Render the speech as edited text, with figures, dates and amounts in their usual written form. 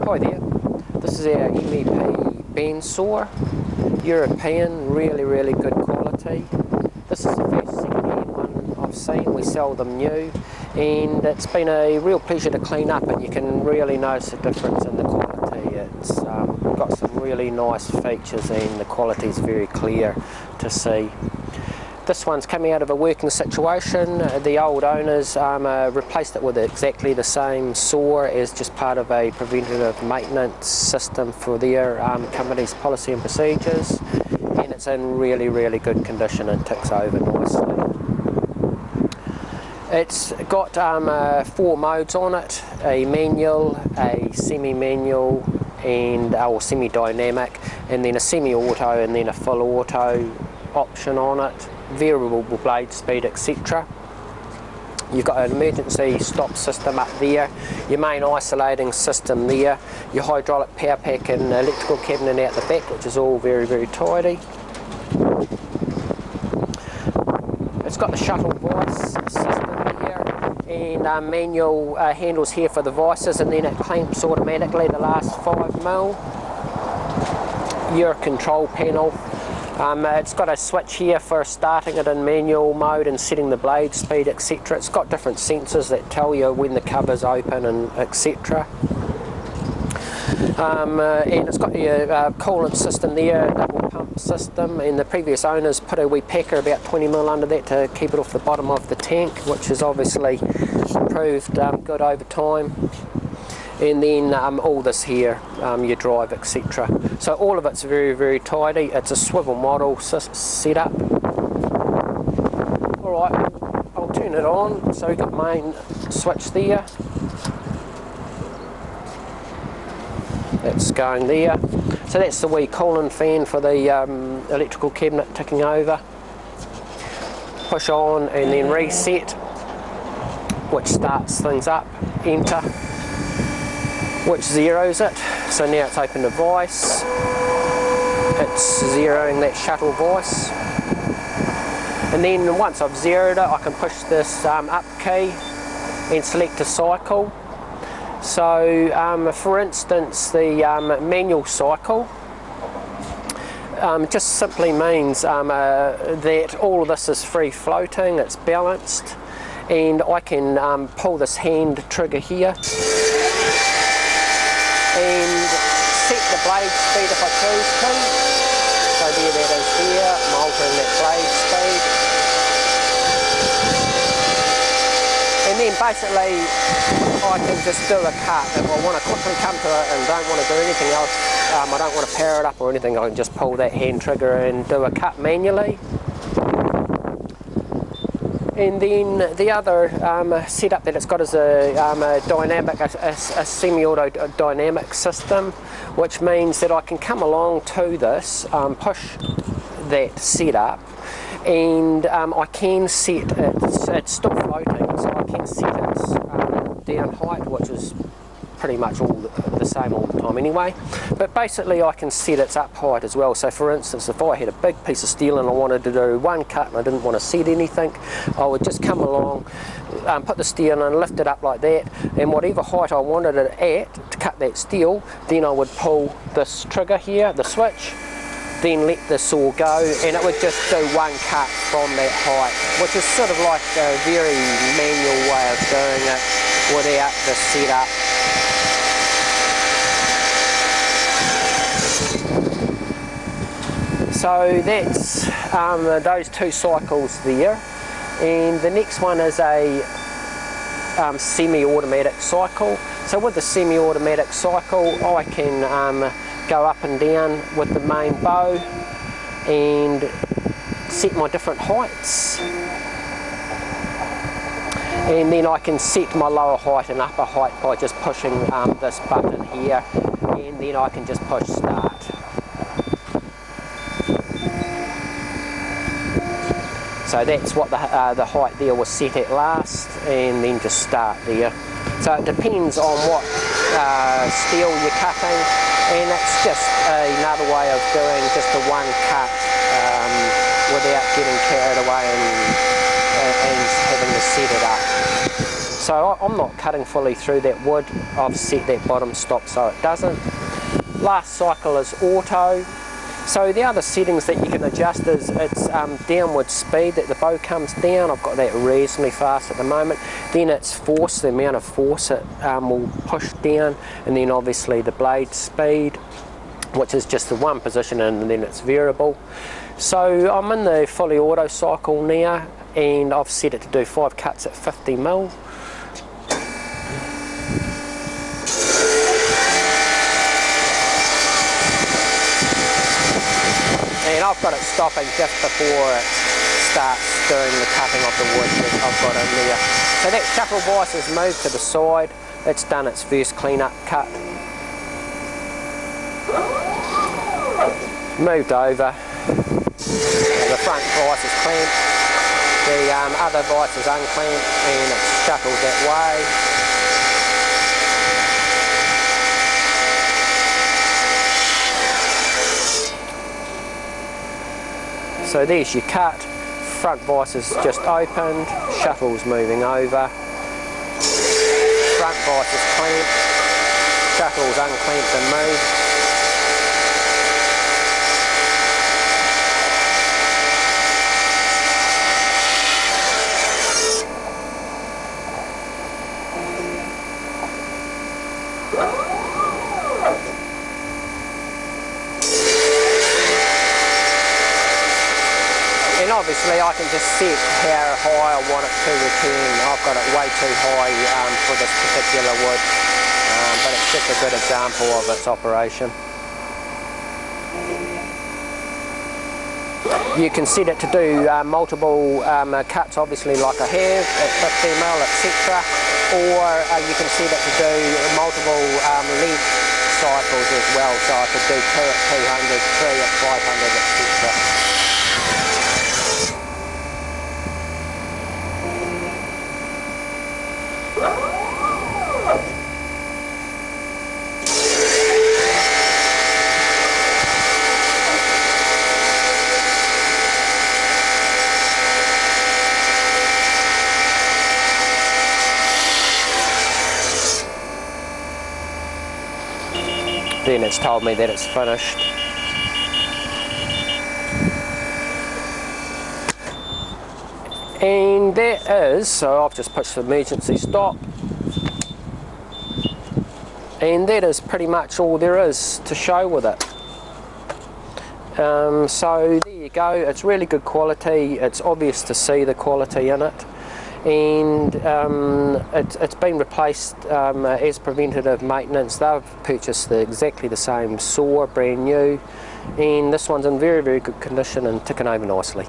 Hi there, this is our MEP bandsaw, European, really good quality. This is the first second-hand one I've seen. We sell them new, and it's been a real pleasure to clean up, and you can really notice the difference in the quality. It's got some really nice features and the quality is very clear to see. This one's coming out of a working situation. The old owners replaced it with exactly the same saw as just part of a preventative maintenance system for their company's policy and procedures, and it's in really good condition and ticks over nicely. It's got 4 modes on it: a manual, a semi-manual, or semi-dynamic, and then a semi-auto, and then a full auto option on it, variable blade speed, etc. You've got an emergency stop system up there, your main isolating system there, your hydraulic power pack and electrical cabinet out the back, which is all very tidy. It's got the shuttle vice system here, and manual handles here for the vices, and then it clamps automatically the last 5mm. Your control panel. It's got a switch here for starting it in manual mode and setting the blade speed, etc. It's got different sensors that tell you when the cover's open and etc. And it's got your coolant system there, double pump system, and the previous owners put a wee packer about 20mm under that to keep it off the bottom of the tank, which has obviously proved good over time. And then all this here, your drive, etc. So all of it's very tidy. It's a swivel model setup. Alright, I'll turn it on. So we've got main switch there. That's going there. So that's the wee cooling fan for the electrical cabinet ticking over. Push on and then reset, which starts things up. Enter, which zeroes it. So now it's open the vice. It's zeroing that shuttle vice. And then once I've zeroed it, I can push this up key and select a cycle. So for instance, the manual cycle just simply means that all of this is free floating, it's balanced, and I can pull this hand trigger here and set the blade speed if I choose to. So there that is there, I'm altering that blade speed. And then basically I can just do a cut. If I want to quickly come to it and don't want to do anything else, I don't want to power it up or anything, I can just pull that hand trigger and do a cut manually. And then the other setup that it's got is a dynamic, a semi-auto dynamic system, which means that I can come along to this, push that setup, and I can set it, it's still floating, so I can set its down height, which is pretty much all the same all the time anyway, but basically I can set its up height as well. So for instance, if I had a big piece of steel and I wanted to do one cut and I didn't want to set anything, I would just come along, put the steel and lift it up like that, and whatever height I wanted it at to cut that steel, then I would pull this trigger here, the switch, then let the saw go, and it would just do one cut from that height, which is sort of like a very manual way of doing it without the setup. So that's those 2 cycles there, and the next one is a semi-automatic cycle. So with the semi-automatic cycle, I can go up and down with the main bow and set my different heights, and then I can set my lower height and upper height by just pushing this button here, and then I can just push start. So that's what the height there was set at last, and then just start there. So it depends on what steel you're cutting, and it's just another way of doing just a one cut without getting carried away and having to set it up. So I'm not cutting fully through that wood. I've set that bottom stop so it doesn't. Last cycle is auto. So the other settings that you can adjust is its downward speed, that the bow comes down. I've got that reasonably fast at the moment. Then it's force, the amount of force it will push down, and then obviously the blade speed, which is just the one position, and then it's variable. So I'm in the fully auto cycle now, and I've set it to do 5 cuts at 50mm. And I've got it stopping just before it starts doing the cutting of the wood that I've got in there. So that shuffle vise has moved to the side. It's done its first clean-up cut. Moved over. The front vise is clamped. The other vise is unclamped, and it's shuttled that way. So there's your cut, front vise is just opened, shuttle's moving over, front vise is clamped, shuttle's unclamped and moved. And obviously I can just set how high I want it to return. I've got it way too high for this particular wood, but it's just a good example of its operation. You can set it to do multiple cuts, obviously, like I have at 50mm, etc. Or you can set it to do multiple length cycles as well. So I could do 2 at 200, 3 at 500, etc. Then it's told me that it's finished. And that is, so I've just pushed the emergency stop. And that is pretty much all there is to show with it. So there you go, it's really good quality. It's obvious to see the quality in it. And it's been replaced as preventative maintenance. They've purchased exactly the same saw, brand new, and this one's in very, very good condition and ticking over nicely.